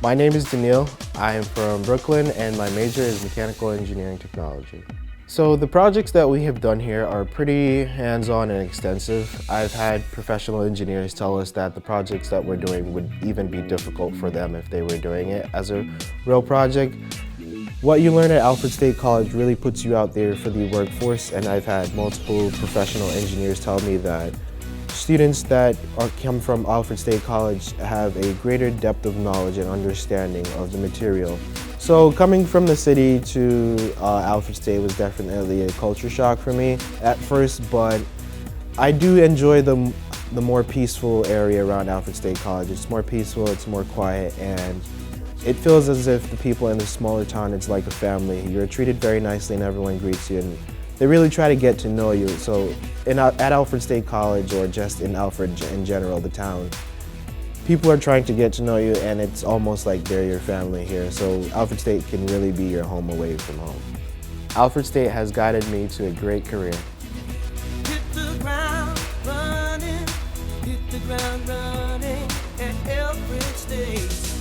My name is Daneil. I am from Brooklyn and my major is mechanical engineering technology. So the projects that we have done here are pretty hands-on and extensive. I've had professional engineers tell us that the projects that we're doing would even be difficult for them if they were doing it as a real project. What you learn at Alfred State College really puts you out there for the workforce, and I've had multiple professional engineers tell me that students that come from Alfred State College have a greater depth of knowledge and understanding of the material. So coming from the city to Alfred State was definitely a culture shock for me at first, but I do enjoy the more peaceful area around Alfred State College. It's more peaceful, it's more quiet, and it feels as if the people in the smaller town, it's like a family. You're treated very nicely and everyone greets you, and they really try to get to know you. So at Alfred State College, or just in Alfred in general, the town, people are trying to get to know you, and it's almost like they're your family here. So Alfred State can really be your home away from home. Alfred State has guided me to a great career. Hit the ground running at Alfred State.